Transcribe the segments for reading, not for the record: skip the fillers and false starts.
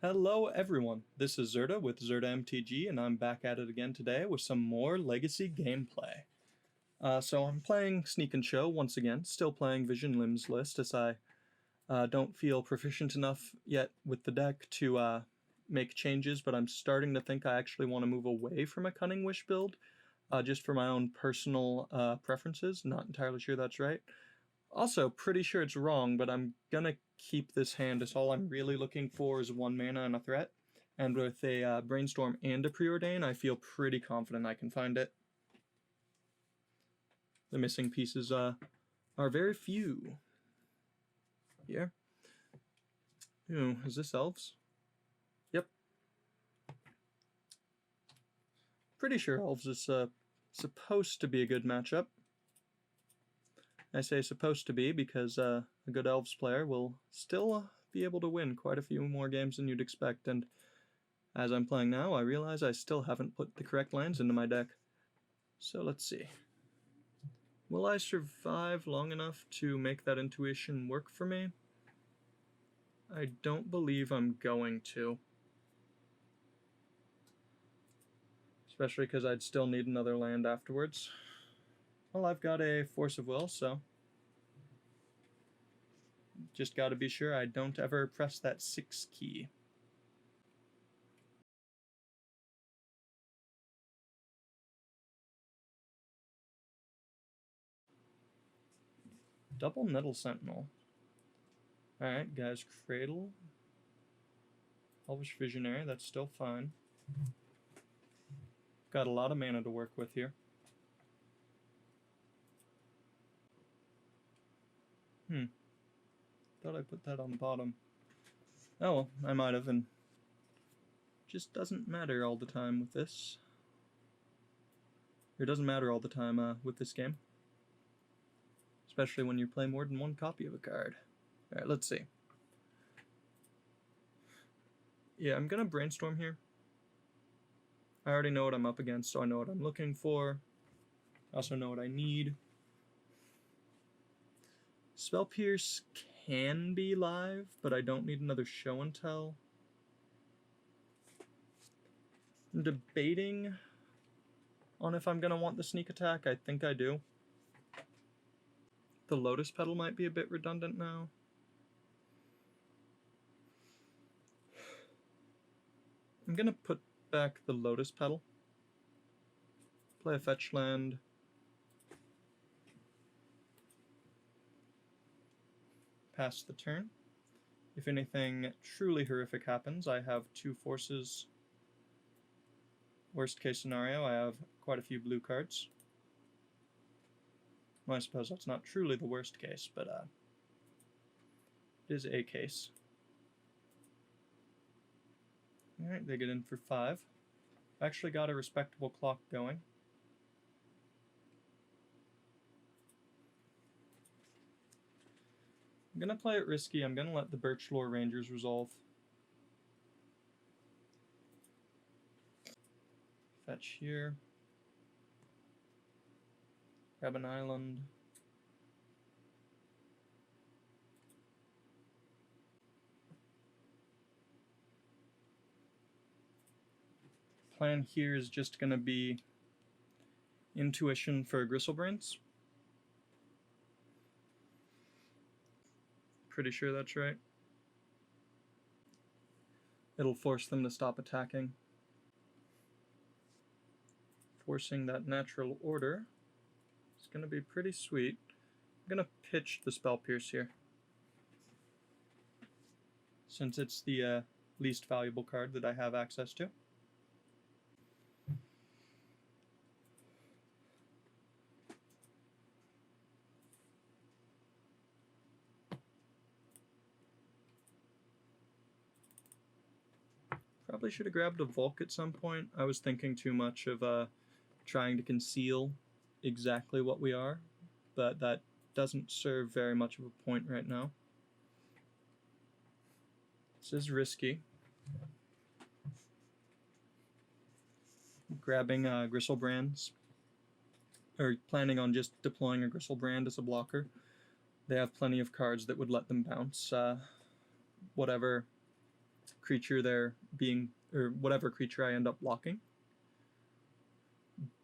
Hello everyone, this is Zerda with Zerda MTG, and I'm back at it again today with some more Legacy gameplay. So I'm playing Sneak and Show once again, still playing Vision Limbs list as I don't feel proficient enough yet with the deck to make changes, but I'm starting to think I actually want to move away from a Cunning Wish build, just for my own personal preferences. Not entirely sure that's right. Also, pretty sure it's wrong, but I'm gonna keep this hand as all I'm really looking for is 1 mana and a threat. And with a Brainstorm and a Preordain, I feel pretty confident I can find it. The missing pieces are very few. Here. Ooh, is this Elves? Yep. Pretty sure Elves is supposed to be a good matchup. I say supposed to be because a good Elves player will still be able to win quite a few more games than you'd expect, and as I'm playing now, I realize I still haven't put the correct lands into my deck. So let's see. Will I survive long enough to make that intuition work for me? I don't believe I'm going to. Especially because I'd still need another land afterwards. Well, I've got a Force of Will, so just gotta be sure I don't ever press that 6 key. Double Nettle Sentinel. Alright, guys, Cradle. Elvish Visionary, that's still fine. Got a lot of mana to work with here. Thought I put that on the bottom. Oh well, I might have, and just doesn't matter all the time with this. It doesn't matter all the time with this game. Especially when you play more than one copy of a card. Alright, let's see. Yeah, I'm gonna Brainstorm here. I already know what I'm up against, so I know what I'm looking for. I also know what I need. Spell Pierce can be live, but I don't need another Show and Tell. I'm debating on if I'm going to want the Sneak Attack. I think I do. The Lotus Petal might be a bit redundant now. I'm going to put back the Lotus Petal. Play a fetch land. Pass the turn. If anything truly horrific happens, I have 2 forces. Worst case scenario, I have quite a few blue cards. Well, I suppose that's not truly the worst case, but it is a case. Alright, they get in for 5. Actually got a respectable clock going. I'm gonna play it risky. I'm gonna let the Birchlore Rangers resolve. Fetch here. Grab an island. Plan here is just gonna be Intuition for Gristlebrains. Pretty sure that's right. It'll force them to stop attacking. Forcing that natural order is going to be pretty sweet. I'm going to pitch the Spell Pierce here, since it's the least valuable card that I have access to. Probably should have grabbed a Volk at some point. I was thinking too much of trying to conceal exactly what we are, but that doesn't serve very much of a point right now. This is risky. Grabbing Gristlebrands, or planning on just deploying a Gristlebrand as a blocker. They have plenty of cards that would let them bounce whatever creature there being, or whatever creature I end up blocking.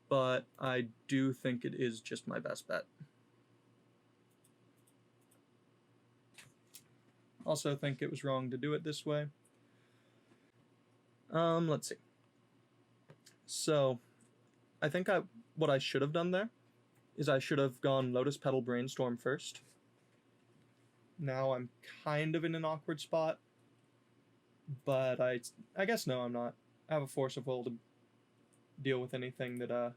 But I do think it is just my best bet. Also think it was wrong to do it this way. Let's see. So, I think what I should have done there is I should have gone Lotus Petal Brainstorm first. Now I'm kind of in an awkward spot, but I guess no, I'm not. I have a Force of Will to deal with anything that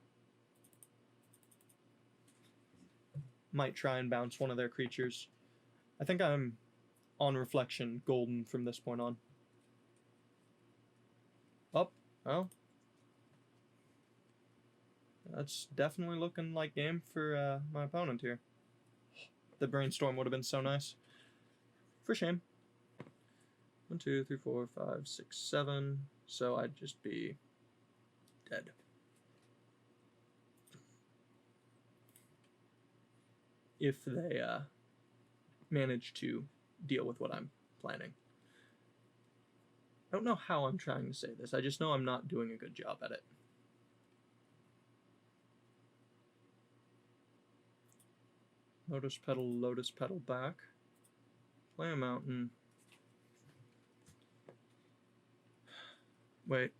might try and bounce one of their creatures. I think I'm, on reflection, golden from this point on. Oh, well. That's definitely looking like game for my opponent here. The Brainstorm would have been so nice. For shame. 1, 2, 3, 4, 5, 6, 7. So I'd just be dead. If they manage to deal with what I'm planning. I don't know how I'm trying to say this. I just know I'm not doing a good job at it. Lotus Petal back. Play a mountain. Wait.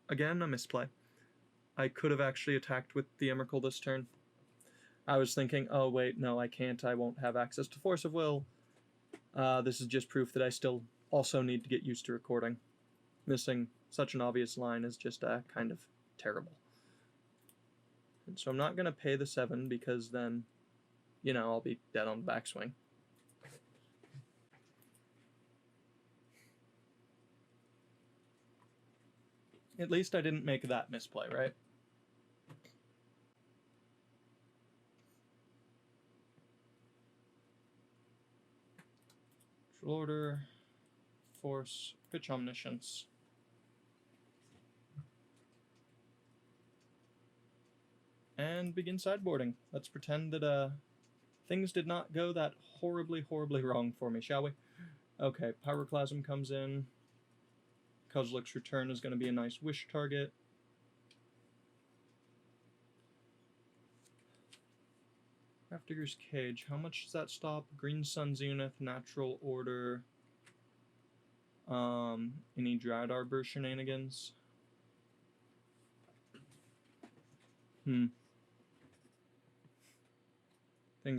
Again, a misplay. I could have actually attacked with the Emrakul this turn. I was thinking, oh wait, no, I can't. I won't have access to Force of Will. This is just proof that I still also need to get used to recording. Missing such an obvious line is just kind of terrible. And so I'm not going to pay the 7 because then, you know, I'll be dead on the backswing. At least I didn't make that misplay, right? Control Order, Force, Pitch Omniscience. And begin sideboarding. Let's pretend that things did not go that horribly, horribly wrong for me, shall we? Okay, Pyroclasm comes in. Kozilek's Return is going to be a nice wish target. Grafdigger's Cage, how much does that stop? Green Sun Zenith, Natural Order, any Dryad Arbor shenanigans? Things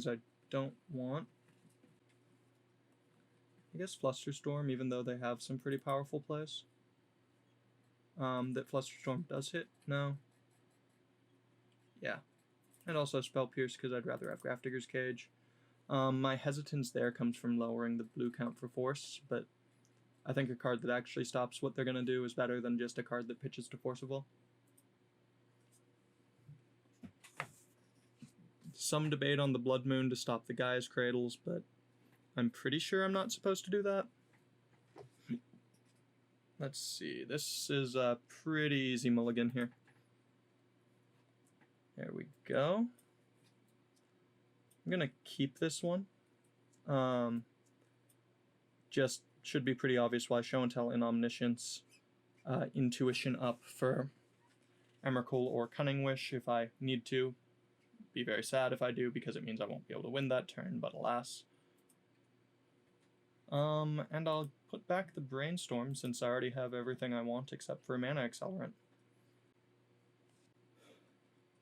I don't want. I guess Flusterstorm, even though they have some pretty powerful plays. That Flusterstorm does hit? No. Yeah. And also Spell Pierce, because I'd rather have Grafdigger's Cage. My hesitance there comes from lowering the blue count for Force, but I think a card that actually stops what they're going to do is better than just a card that pitches to Force of Will. Some debate on the Blood Moon to stop the Gaia's Cradles, but I'm pretty sure I'm not supposed to do that. Let's see, this is a pretty easy mulligan here. There we go. I'm gonna keep this one. Just should be pretty obvious why Show and Tell in Omniscience. Intuition up for Emrakul or Cunning Wish if I need to. Be very sad if I do, because it means I won't be able to win that turn, but alas. And I'll put back the Brainstorm since I already have everything I want except for a Mana Accelerant.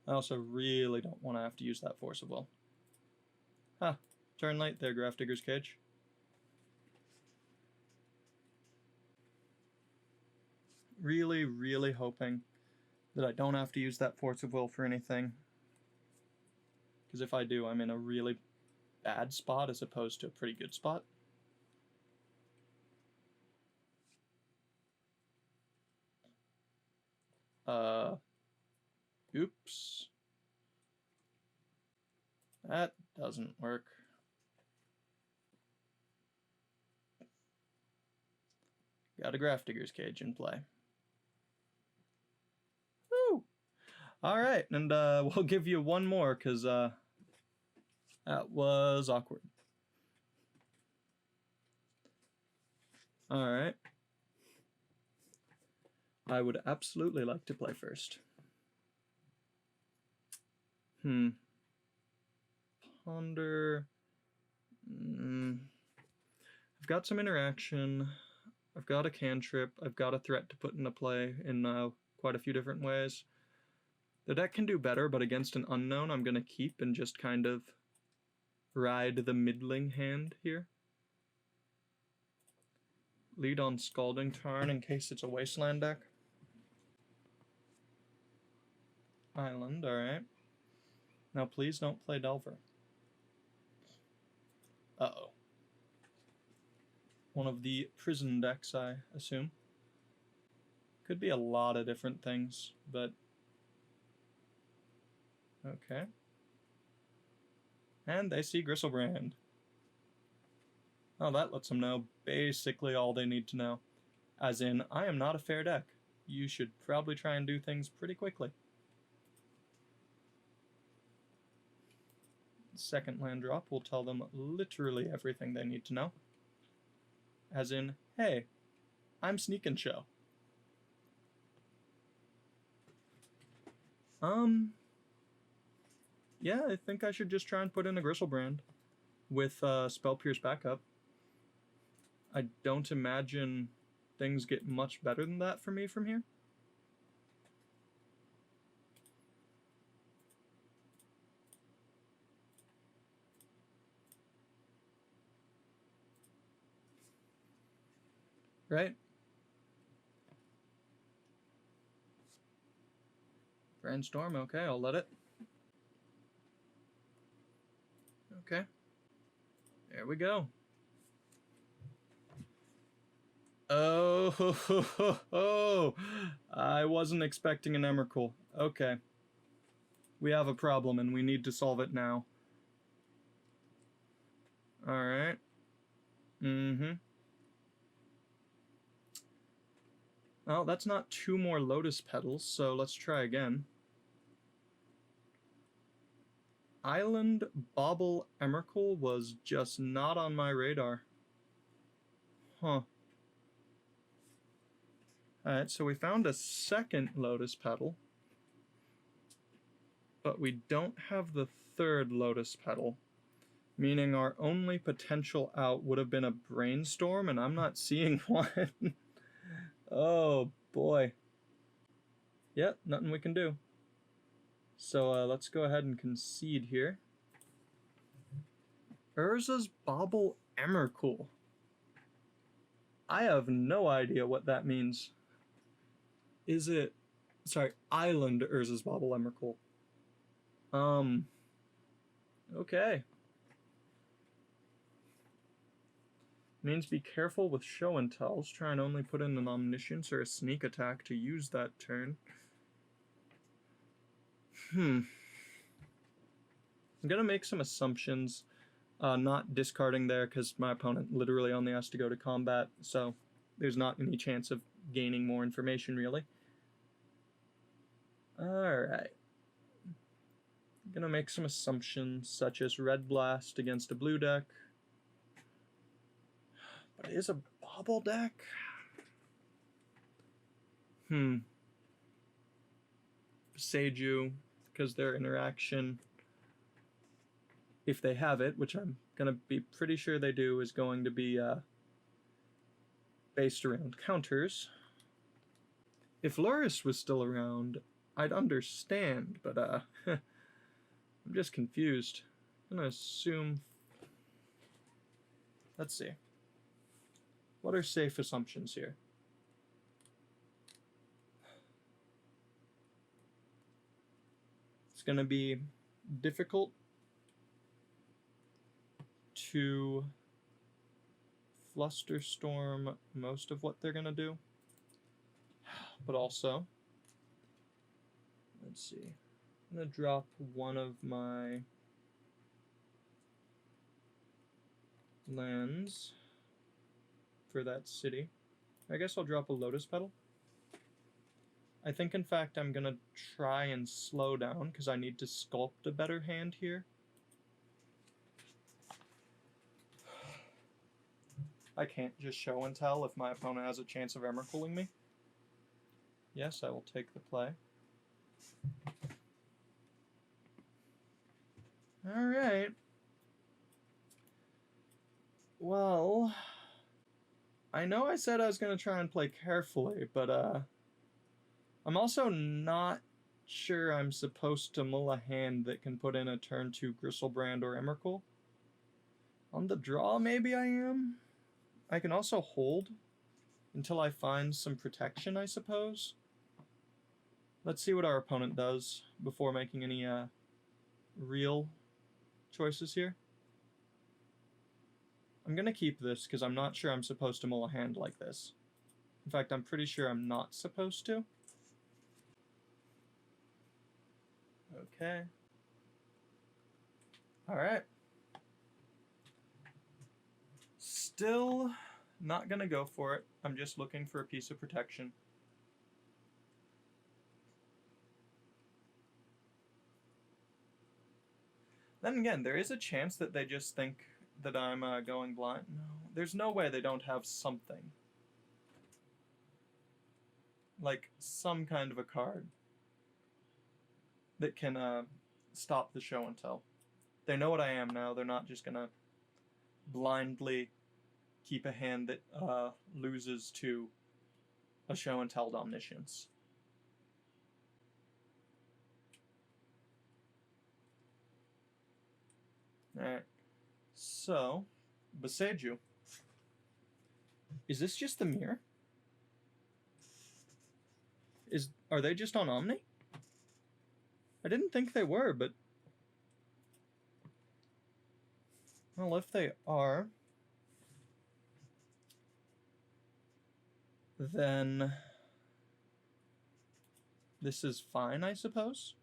I also really don't want to have to use that Force of Will. Turn late there, Grafdigger's Cage. Really, really hoping that I don't have to use that Force of Will for anything. Because if I do, I'm in a really bad spot as opposed to a pretty good spot. Oops. That doesn't work. Got a Grafdigger's Cage in play. Woo! Alright, and we'll give you one more, because that was awkward. Alright. I would absolutely like to play first. Ponder. I've got some interaction. I've got a cantrip. I've got a threat to put into play in quite a few different ways. The deck can do better, but against an unknown, I'm going to keep and just kind of ride the middling hand here. Lead on Scalding Tarn in case it's a Wasteland deck. Island, alright. Now please don't play Delver. Uh-oh. One of the prison decks, I assume. Could be a lot of different things, but... Okay. And they see Griselbrand. Oh, that lets them know basically all they need to know. As in, I am not a fair deck. You should probably try and do things pretty quickly. Second land drop will tell them literally everything they need to know. As in, hey, I'm Sneak & Show. Yeah, I think I should just try and put in a Griselbrand with Spell Pierce backup. I don't imagine things get much better than that for me from here. Right? Brainstorm, okay, I'll let it. Okay. There we go. Oh, I wasn't expecting an Emrakul. Okay. We have a problem and we need to solve it now. Alright. Well, that's not 2 more Lotus Petals, so let's try again. Island Bauble Emrakul was just not on my radar. Huh. Alright, so we found a second Lotus Petal. But we don't have the third Lotus Petal. Meaning our only potential out would have been a Brainstorm, and I'm not seeing one. Oh, boy. Yep, nothing we can do. So let's go ahead and concede here. Urza's Bauble Emrakul. I have no idea what that means. Is it... Sorry, Island Urza's Bauble Emrakul. Okay. Means be careful with show and tells. Try and only put in an Omniscience or a Sneak attack to use that turn. I'm gonna make some assumptions. Not discarding there because my opponent literally only has to go to combat, so there's not any chance of gaining more information, really. Alright. I'm gonna make some assumptions, such as Red Blast against a blue deck. But it is a Bauble deck? Seiju, because their interaction, if they have it, which I'm gonna be pretty sure they do, is going to be based around counters. If Lurrus was still around, I'd understand, but I'm just confused. I'm gonna assume... Let's see. What are safe assumptions here? It's gonna be difficult to Flusterstorm most of what they're gonna do, but also, let's see, I'm gonna drop one of my lands for that city. I guess I'll drop a Lotus Petal. I think, in fact, I'm gonna try and slow down because I need to sculpt a better hand here. I can't just show and tell if my opponent has a chance of Emrakuling me. Yes, I will take the play. Alright. Well, I know I said I was going to try and play carefully, but I'm also not sure I'm supposed to mull a hand that can put in a turn 2 Griselbrand or Emrakul. On the draw, maybe I am. I can also hold until I find some protection, I suppose. Let's see what our opponent does before making any real choices here. I'm going to keep this because I'm not sure I'm supposed to mull a hand like this. In fact, I'm pretty sure I'm not supposed to. Okay. Alright. Still not going to go for it. I'm just looking for a piece of protection. Then again, there is a chance that they just think that I'm going blind. No, there's no way they don't have something. Like some kind of a card that can stop the show and tell. They know what I am now. They're not just gonna blindly keep a hand that loses to a show and tell omniscience. Alright. So, Boseiju. Is this just the mirror? Are they just on Omni? I didn't think they were, but... Well, if they are... then... this is fine, I suppose?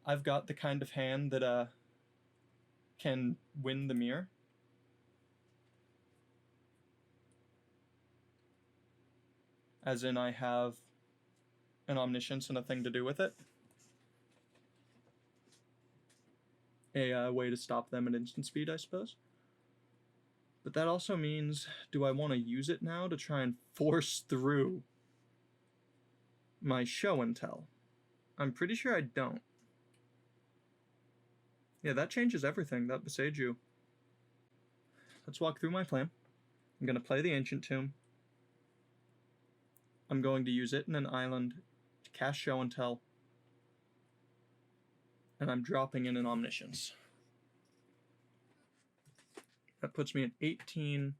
I've got the kind of hand that, can win the mirror. As in, I have an omniscience and a thing to do with it. A way to stop them at instant speed, I suppose. But that also means, do I want to use it now to try and force through my show and tell? I'm pretty sure I don't. Yeah, that changes everything, that Boseiju. Let's walk through my plan. I'm going to play the Ancient Tomb. I'm going to use it in an island to cast show and tell. And I'm dropping in an Omniscience. That puts me at 18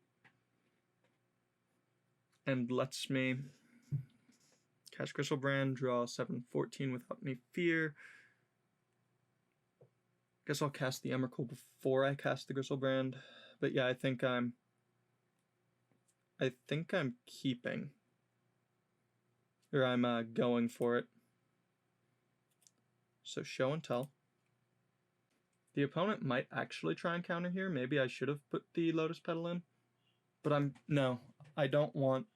and lets me cast Griselbrand, draw 7/14 without any fear. Guess I'll cast the Emrakul before I cast the Griselbrand. But yeah, I think I'm keeping. Or I'm going for it. So show and tell. The opponent might actually try and counter here. Maybe I should have put the Lotus Petal in. But no, I don't want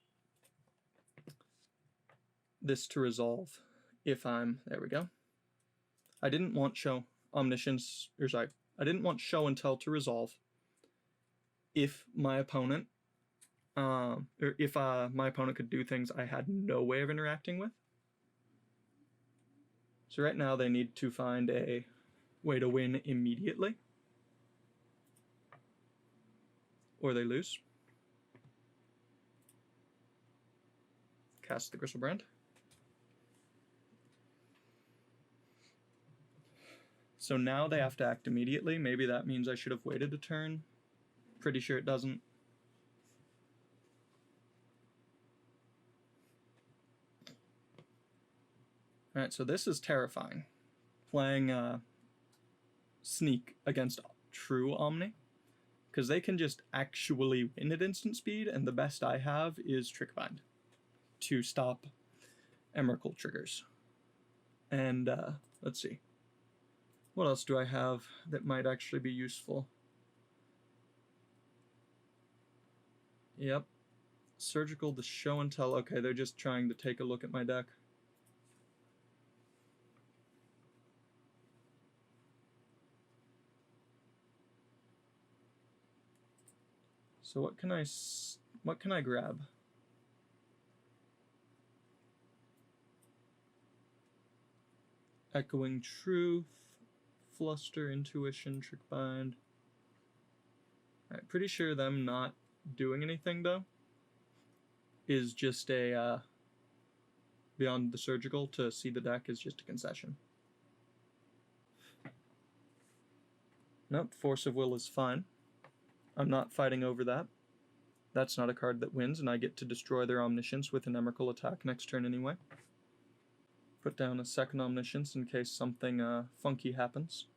this to resolve if I'm... There we go. I didn't want Omniscience... Or sorry, I didn't want show and tell to resolve if my opponent... or if my opponent could do things I had no way of interacting with. So right now they need to find a way to win immediately, or they lose. Cast the Griselbrand. So now they have to act immediately. Maybe that means I should have waited a turn. Pretty sure it doesn't. Alright, so this is terrifying. Playing Sneak against true Omni. Because they can just actually win at instant speed, and the best I have is Trickbind to stop Emrakul triggers. And let's see. What else do I have that might actually be useful? Yep. Surgical to show and tell. Okay, they're just trying to take a look at my deck. So what can I grab? Echoing Truth, Fluster, Intuition, Trick Bind. Alright, pretty sure them not doing anything though is just a Beyond the Surgical to see the deck is just a concession. Nope, Force of Will is fine. I'm not fighting over that. That's not a card that wins, and I get to destroy their Omniscience with an Emrakul attack next turn anyway. Put down a second Omniscience in case something funky happens.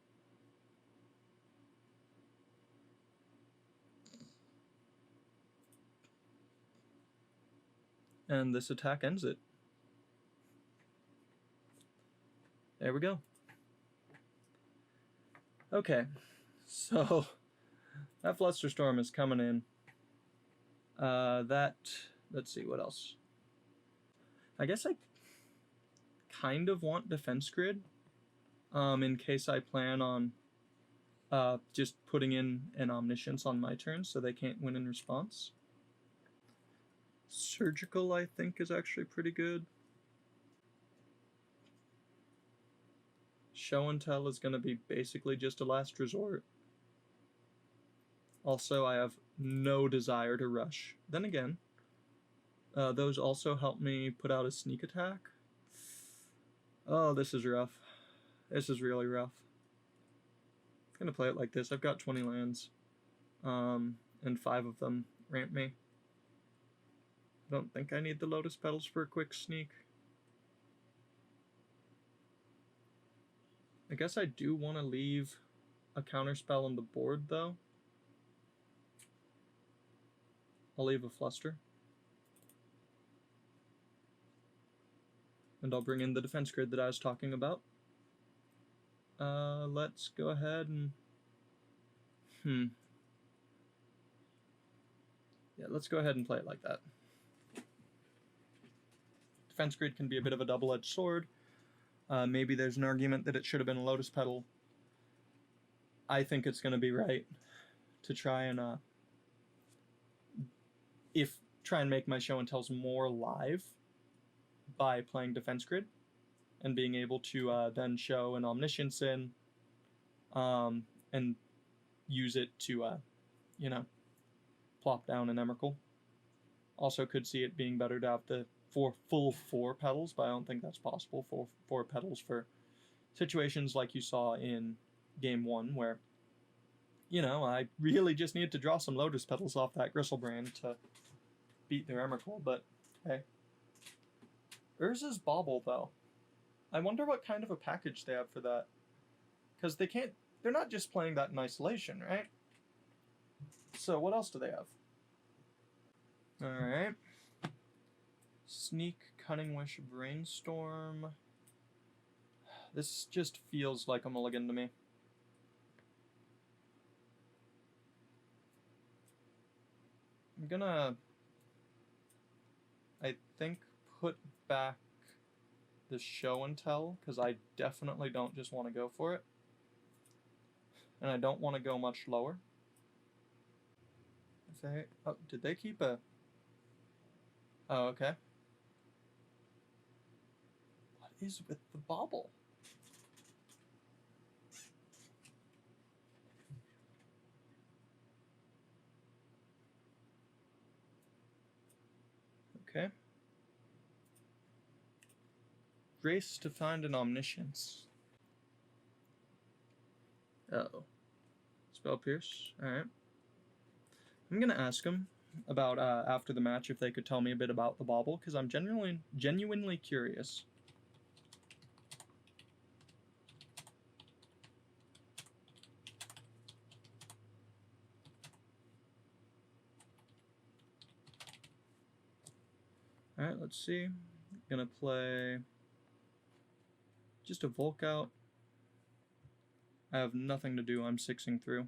And this attack ends it. There we go. Okay, so that Flusterstorm is coming in. Let's see, what else? I guess I kind of want Defense Grid, in case I plan on just putting in an Omniscience on my turn so they can't win in response. Surgical, I think, is actually pretty good. Show and Tell is going to be basically just a last resort. Also, I have no desire to rush. Then again, those also help me put out a sneak attack. Oh, this is rough. This is really rough. I'm going to play it like this. I've got 20 lands, and 5 of them ramp me. I don't think I need the Lotus Petals for a quick sneak. I guess I do want to leave a counterspell on the board, though. I'll leave a Fluster. And I'll bring in the Defense Grid that I was talking about. Let's go ahead and... Yeah, let's go ahead and play it like that. Defense Grid can be a bit of a double-edged sword. Maybe there's an argument that it should have been a Lotus Petal. I think it's going to be right to try and try and make my Show and Tells more live by playing Defense Grid and being able to then show an Omniscience in and use it to, plop down an Emrakul. Also could see it being better to have the full 4 petals, but I don't think that's possible. 4 petals for situations like you saw in Game 1 where, I really just needed to draw some Lotus Petals off that Griselbrand to beat their Emrakul, but hey. Urza's Bauble, though. I wonder what kind of a package they have for that. Because they're not just playing that in isolation, right? So what else do they have? Alright. Sneak, Cunning Wish, Brainstorm. This just feels like a mulligan to me. I'm gonna, I think, put back the Show and Tell, because I definitely don't just want to go for it. And I don't want to go much lower. Did they keep a... Oh, okay. What is with the Bauble? Okay. Race to find an Omniscience. Uh-oh. Spell Pierce. Alright. I'm gonna ask them about, after the match, if they could tell me a bit about the Bauble, because I'm genuinely curious. Alright, let's see. Gonna play just a Volk out. I have nothing to do, I'm 6ing through.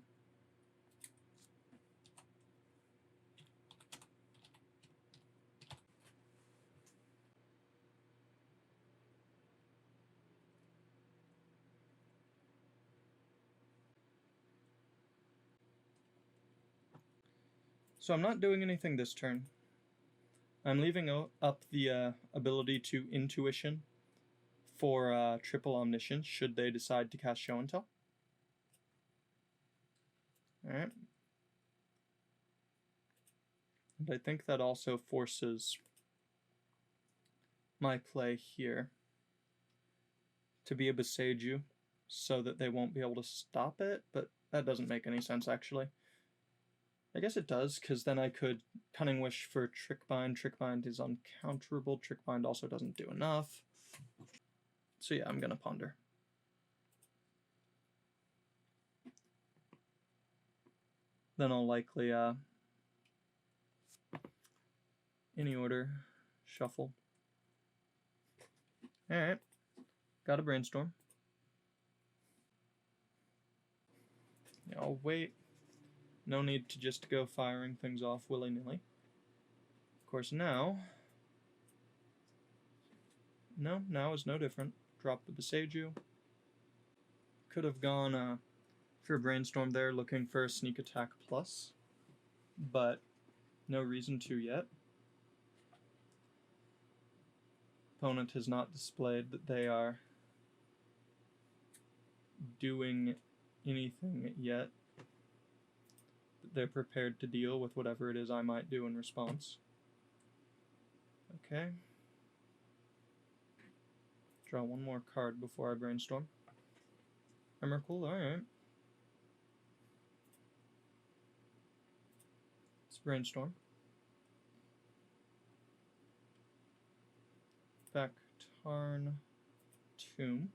So I'm not doing anything this turn. I'm leaving up the ability to Intuition for triple omniscience should they decide to cast Show and Tell. Alright. And I think that also forces my play here to be a Boseiju so that they won't be able to stop it, but that doesn't make any sense actually. I guess it does, because then I could Cunning Wish for Trickbind. Trickbind is uncounterable. Trickbind also doesn't do enough. So yeah, I'm gonna Ponder. Then I'll likely, any order, shuffle. Alright, got a Brainstorm. Yeah, I'll wait. No need to just go firing things off willy-nilly. Of course, now is no different. Drop the Boseiju. Could have gone for a Brainstorm there, looking for a Sneak Attack plus, but no reason to yet. Opponent has not displayed that they are doing anything yet. They're prepared to deal with whatever it is I might do in response. Okay. Draw one more card before I Brainstorm. Emrakul, alright. Let's Brainstorm. Back-Tarn Tomb.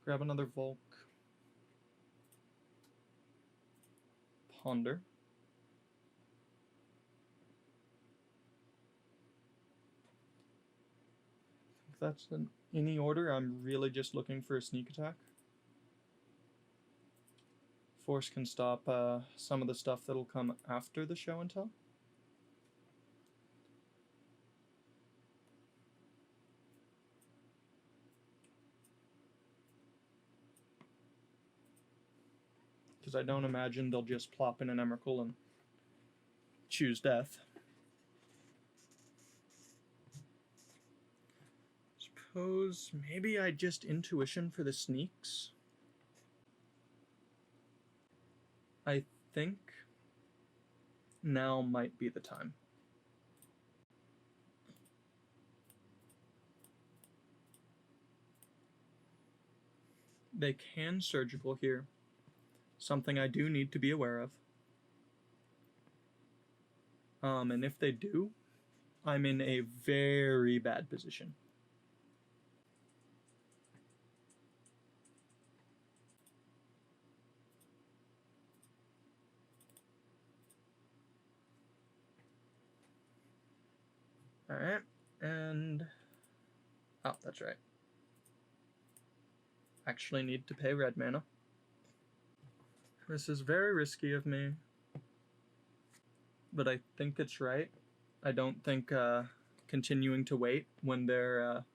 Grab another Volk. Ponder. If that's in any order, I'm really just looking for a Sneak Attack. Force can stop some of the stuff that'll come after the Show and Tell. Because I don't imagine they'll just plop in an Emrakul and choose death. Suppose maybe I just Intuition for the sneaks. I think now might be the time. They can Surgical here. Something I do need to be aware of. And if they do, I'm in a very bad position. Alright, and... oh, that's right. Actually need to pay red mana. This is very risky of me, but I think it's right. I don't think continuing to wait when their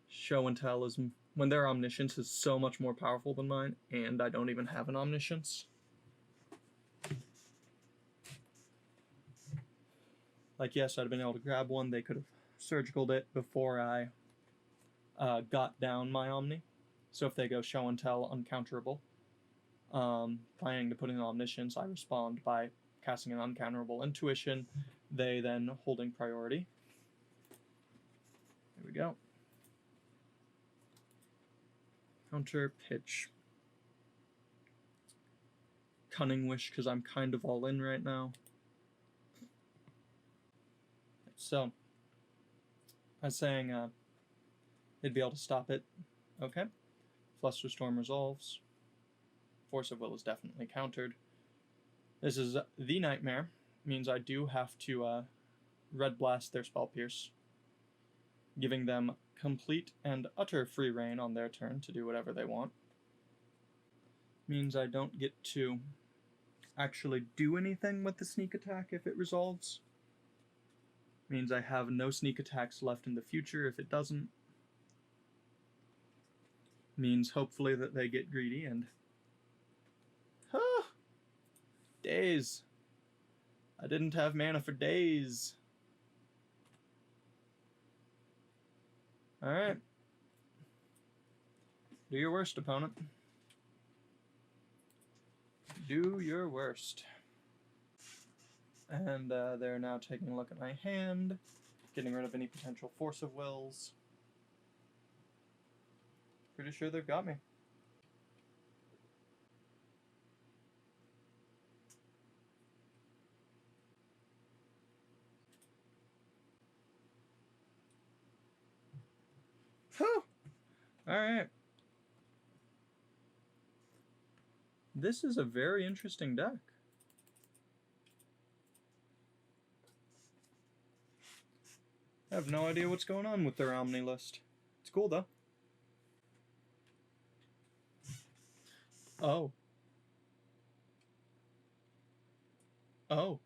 Show and Tell is... when their Omniscience is so much more powerful than mine, and I don't even have an Omniscience. Like, yes, I'd have been able to grab one. They could have Surgicaled it before I got down my Omni. So if they go Show and Tell uncounterable, planning to put in Omniscience, I respond by casting an uncounterable Intuition, they then holding priority. There we go. Counter, pitch. Cunning Wish, because I'm kind of all in right now. So, I was saying they'd be able to stop it. Okay. Flusterstorm resolves. Force of Will is definitely countered. This is the Nightmare. Means I do have to Red Blast their Spell Pierce, giving them complete and utter free reign on their turn to do whatever they want. Means I don't get to actually do anything with the Sneak Attack if it resolves. Means I have no Sneak Attacks left in the future if it doesn't. Means hopefully that they get greedy and... days. I didn't have mana for days. Alright. Do your worst, opponent. Do your worst. And they're now taking a look at my hand, getting rid of any potential force of wills. Pretty sure they've got me. Whew! Alright. This is a very interesting deck. I have no idea what's going on with their Omni list. It's cool, though. Oh. Oh.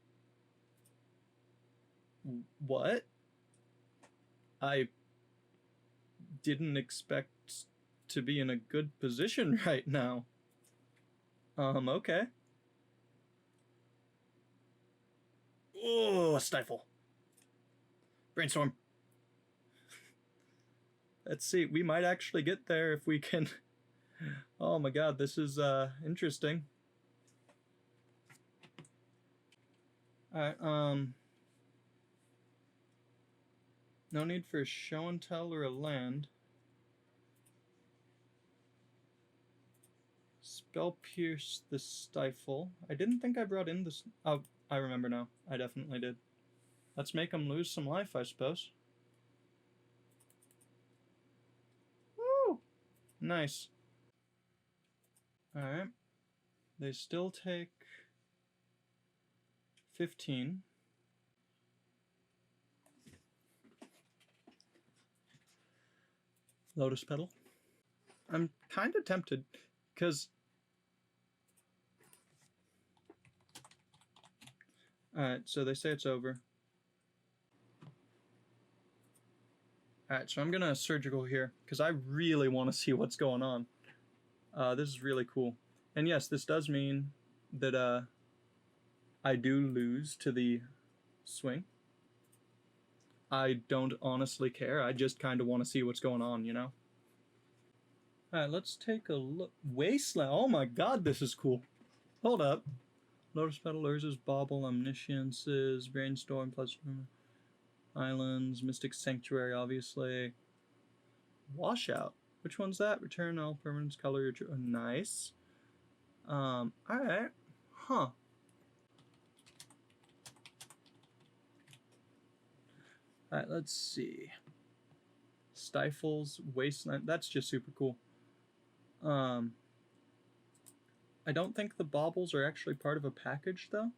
What? I didn't expect to be in a good position right now. Okay. Oh, Stifle. Brainstorm. Let's see, we might actually get there if we can... Oh my god, this is interesting. Alright, no need for a show and tell or a land. Spell Pierce the Stifle. I didn't think I brought in this... Oh, I remember now. I definitely did. Let's make them lose some life, I suppose. Woo! Nice. Alright. They still take 15. Lotus Petal. I'm kind of tempted, because... Alright, so they say it's over. Alright, so I'm gonna Surgical here, because I really want to see what's going on. This is really cool. And yes, this does mean that I do lose to the swing. I don't honestly care, I just kind of want to see what's going on, you know? Alright, let's take a look. Wasteland, oh my god, this is cool. Hold up. Lotus Petal, Urza's Bauble, Omnisciences, Brainstorm, plus Islands, Mystic Sanctuary, obviously. Washout. Which one's that? Return all permanents, color your choice. Nice. Alright. Huh. Alright, let's see. Stifles, Wasteland. That's just super cool. I don't think the baubles are actually part of a package, though.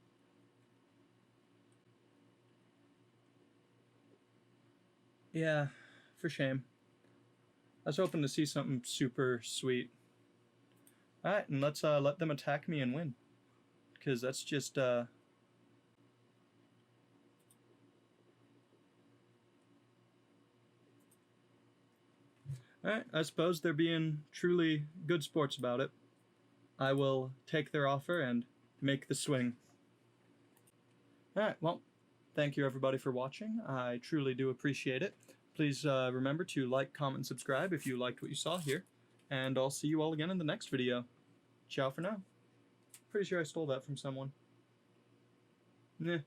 Yeah, for shame. I was hoping to see something super sweet. Alright, and let's let them attack me and win. Because that's just, Alright, I suppose they're being truly good sports about it. I will take their offer and make the swing. Alright, well, thank you everybody for watching. I truly do appreciate it. Please remember to like, comment, and subscribe if you liked what you saw here. And I'll see you all again in the next video. Ciao for now. Pretty sure I stole that from someone. Nah.